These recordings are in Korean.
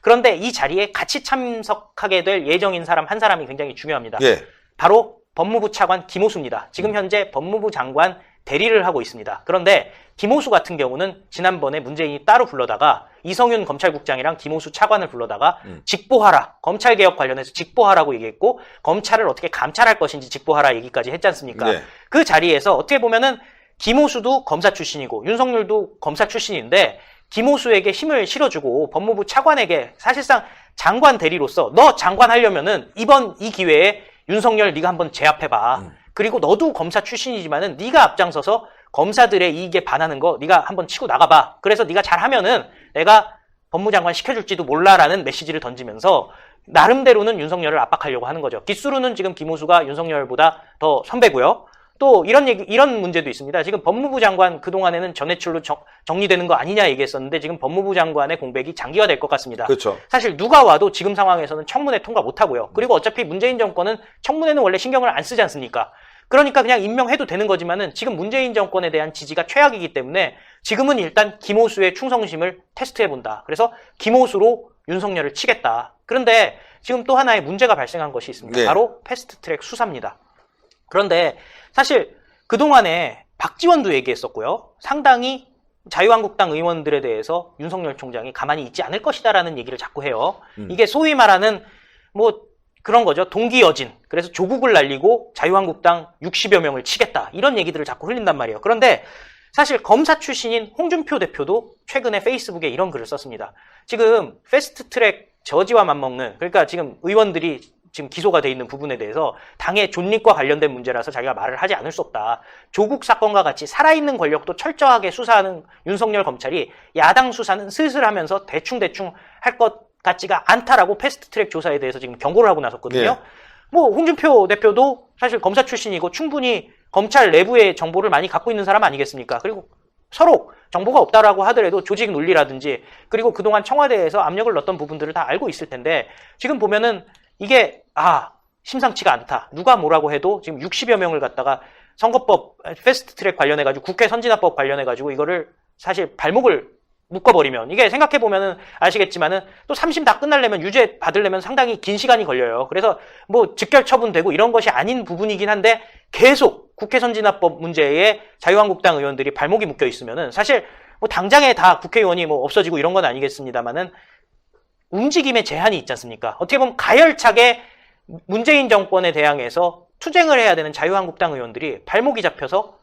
그런데 이 자리에 같이 참석하게 될 예정인 사람 한 사람이 굉장히 중요합니다. 예. 바로 법무부 차관 김호수입니다. 지금 현재 법무부 장관 대리를 하고 있습니다. 그런데 김호수 같은 경우는 지난번에 문재인이 따로 불러다가 이성윤 검찰국장이랑 김호수 차관을 불러다가 직보하라, 검찰개혁 관련해서 직보하라고 얘기했고 검찰을 어떻게 감찰할 것인지 직보하라 얘기까지 했지 않습니까? 네. 그 자리에서 어떻게 보면은 김호수도 검사 출신이고 윤석열도 검사 출신인데 김호수에게 힘을 실어주고 법무부 차관에게 사실상 장관 대리로서 너 장관 하려면은 이번 이 기회에 윤석열 네가 한번 제압해봐. 그리고 너도 검사 출신이지만은 네가 앞장서서 검사들의 이익에 반하는 거 네가 한번 치고 나가봐. 그래서 네가 잘하면은 내가 법무장관 시켜줄지도 몰라라는 메시지를 던지면서 나름대로는 윤석열을 압박하려고 하는 거죠. 기수로는 지금 김호수가 윤석열보다 더 선배고요. 또 이런 문제도 있습니다. 지금 법무부 장관 그동안에는 전해출로 정리되는 거 아니냐 얘기했었는데 지금 법무부 장관의 공백이 장기화될 것 같습니다. 그렇죠. 사실 누가 와도 지금 상황에서는 청문회 통과 못 하고요. 그리고 어차피 문재인 정권은 청문회는 원래 신경을 안 쓰지 않습니까? 그러니까 그냥 임명해도 되는 거지만은 지금 문재인 정권에 대한 지지가 최악이기 때문에 지금은 일단 김호수의 충성심을 테스트해본다. 그래서 김호수로 윤석열을 치겠다. 그런데 지금 또 하나의 문제가 발생한 것이 있습니다. 네. 바로 패스트트랙 수사입니다. 그런데 사실 그동안에 박지원도 얘기했었고요. 상당히 자유한국당 의원들에 대해서 윤석열 총장이 가만히 있지 않을 것이다라는 얘기를 자꾸 해요. 이게 소위 말하는 뭐 그런 거죠. 동기여진. 그래서 조국을 날리고 자유한국당 60여 명을 치겠다. 이런 얘기들을 자꾸 흘린단 말이에요. 그런데 사실 검사 출신인 홍준표 대표도 최근에 페이스북에 이런 글을 썼습니다. 지금 패스트트랙 저지와 맞먹는, 그러니까 지금 의원들이 지금 기소가 돼 있는 부분에 대해서 당의 존립과 관련된 문제라서 자기가 말을 하지 않을 수 없다. 조국 사건과 같이 살아있는 권력도 철저하게 수사하는 윤석열 검찰이 야당 수사는 슬슬 하면서 대충대충 할 것 같지가 않다라고 패스트트랙 조사에 대해서 지금 경고를 하고 나섰거든요. 네. 뭐 홍준표 대표도 사실 검사 출신이고 충분히 검찰 내부의 정보를 많이 갖고 있는 사람 아니겠습니까? 그리고 서로 정보가 없다라고 하더라도 조직 논리라든지 그리고 그동안 청와대에서 압력을 넣었던 부분들을 다 알고 있을 텐데 지금 보면은 이게 심상치가 않다. 누가 뭐라고 해도 지금 60여 명을 갖다가 선거법 패스트트랙 관련해가지고 국회 선진화법 관련해가지고 이거를 사실 발목을 묶어버리면 이게 생각해보면은 아시겠지만은 또 3심 다 끝나려면 유죄 받으려면 상당히 긴 시간이 걸려요. 그래서 뭐 즉결 처분되고 이런 것이 아닌 부분이긴 한데 계속 국회 선진화법 문제에 자유한국당 의원들이 발목이 묶여 있으면은 사실 뭐 당장에 다 국회의원이 뭐 없어지고 이런 건 아니겠습니다만은 움직임의 제한이 있지 않습니까? 어떻게 보면 가열차게 문재인 정권에 대항해서 투쟁을 해야 되는 자유한국당 의원들이 발목이 잡혀서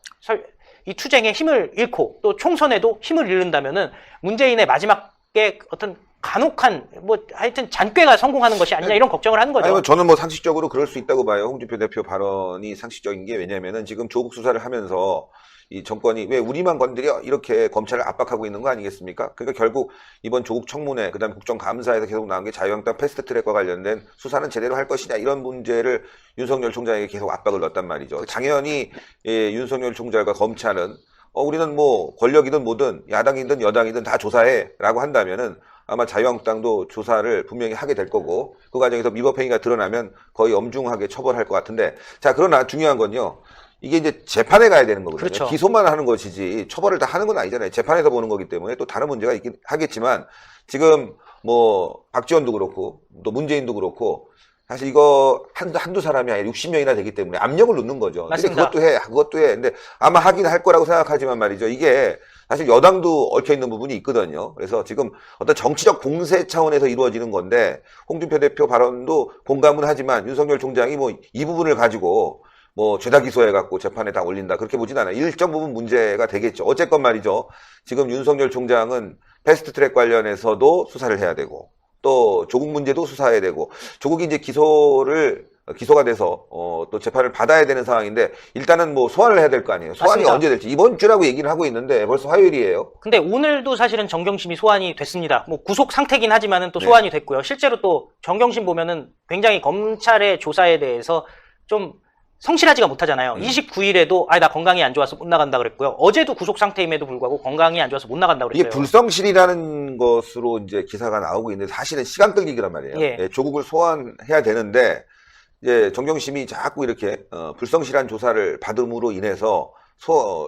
이 투쟁에 힘을 잃고 또 총선에도 힘을 잃는다면은 문재인의 마지막에 어떤 간혹한 뭐 하여튼 잔꾀가 성공하는 것이 아니냐 이런 걱정을 하는 거죠. 아니, 저는 뭐 상식적으로 그럴 수 있다고 봐요. 홍준표 대표 발언이 상식적인 게 왜냐면은 지금 조국 수사를 하면서 이 정권이 왜 우리만 건드려 이렇게 검찰을 압박하고 있는 거 아니겠습니까? 그러니까 결국 이번 조국 청문회 그다음에 국정감사에서 계속 나온 게 자유한국당 패스트트랙과 관련된 수사는 제대로 할 것이냐 이런 문제를 윤석열 총장에게 계속 압박을 넣었단 말이죠. 당연히 윤석열 총장과 검찰은 우리는 뭐 권력이든 뭐든 야당이든 여당이든 다 조사해라고 한다면은 아마 자유한국당도 조사를 분명히 하게 될 거고 그 과정에서 위법행위가 드러나면 거의 엄중하게 처벌할 것 같은데 자 그러나 중요한 건요. 이게 이제 재판에 가야 되는 거거든요. 그렇죠. 기소만 하는 것이지 처벌을 다 하는 건 아니잖아요. 재판에서 보는 거기 때문에 또 다른 문제가 있긴 하겠지만 지금 뭐 박지원도 그렇고 또 문재인도 그렇고 사실 이거 한두 사람이 아니라 60명이나 되기 때문에 압력을 넣는 거죠. 맞습니다. 근데 그것도 해. 근데 아마 하긴 할 거라고 생각하지만 말이죠. 이게 사실 여당도 얽혀 있는 부분이 있거든요. 그래서 지금 어떤 정치적 공세 차원에서 이루어지는 건데 홍준표 대표 발언도 공감은 하지만 윤석열 총장이 뭐 이 부분을 가지고 뭐 죄다 기소해갖고 재판에 다 올린다 그렇게 보진 않아요. 일정 부분 문제가 되겠죠. 어쨌건 말이죠. 지금 윤석열 총장은 패스트트랙 관련해서도 수사를 해야 되고 또 조국 문제도 수사해야 되고 조국이 이제 기소가 돼서 또 재판을 받아야 되는 상황인데 일단은 뭐 소환을 해야 될 거 아니에요. 소환이 맞습니다. 언제 될지 이번 주라고 얘기는 하고 있는데 벌써 화요일이에요. 근데 오늘도 사실은 정경심이 소환이 됐습니다. 뭐 구속 상태긴 하지만은 또 소환이 됐고요. 실제로 또 정경심 보면은 굉장히 검찰의 조사에 대해서 좀 성실하지가 못하잖아요. 29일에도 나 건강이 안 좋아서 못 나간다 그랬고요. 어제도 구속 상태임에도 불구하고 건강이 안 좋아서 못 나간다 그랬어요. 이게 불성실이라는 것으로 이제 기사가 나오고 있는데 사실은 시간 끌기란 말이에요. 예. 조국을 소환해야 되는데 이제 정경심이 자꾸 이렇게 불성실한 조사를 받음으로 인해서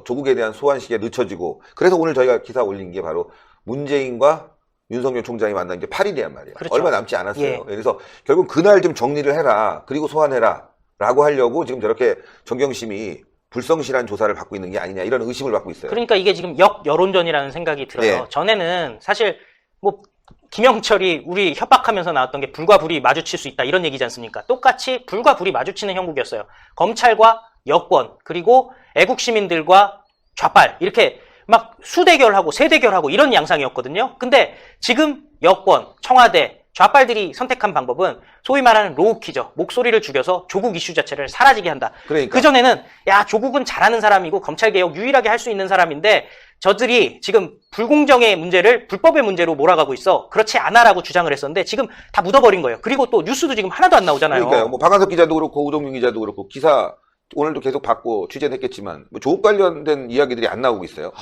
조국에 대한 소환 시기가 늦춰지고 그래서 오늘 저희가 기사 올린 게 바로 문재인과 윤석열 총장이 만난 게 8일이란 말이야. 그렇죠. 얼마 남지 않았어요. 예. 그래서 결국 그날 좀 정리를 해라. 그리고 소환해라. 라고 하려고 지금 저렇게 정경심이 불성실한 조사를 받고 있는 게 아니냐 이런 의심을 받고 있어요. 그러니까 이게 지금 역여론전이라는 생각이 들어요. 네. 전에는 사실 뭐 김영철이 우리 협박하면서 나왔던 게 불과 불이 마주칠 수 있다 이런 얘기지 않습니까? 똑같이 불과 불이 마주치는 형국이었어요. 검찰과 여권 그리고 애국 시민들과 좌빨 이렇게 막 수대결하고 세대결하고 이런 양상이었거든요. 근데 지금 여권, 청와대, 좌빨들이 선택한 방법은 소위 말하는 로우키죠. 목소리를 죽여서 조국 이슈 자체를 사라지게 한다. 그러니까. 그전에는 야 조국은 잘하는 사람이고 검찰개혁 유일하게 할 수 있는 사람인데 저들이 지금 불공정의 문제를 불법의 문제로 몰아가고 있어. 그렇지 않아라고 주장을 했었는데 지금 다 묻어버린 거예요. 그리고 또 뉴스도 지금 하나도 안 나오잖아요. 그러니까요. 뭐 박한석 기자도 그렇고 우동균 기자도 그렇고 기사 오늘도 계속 받고 취재했겠지만 뭐 조국 관련된 이야기들이 안 나오고 있어요.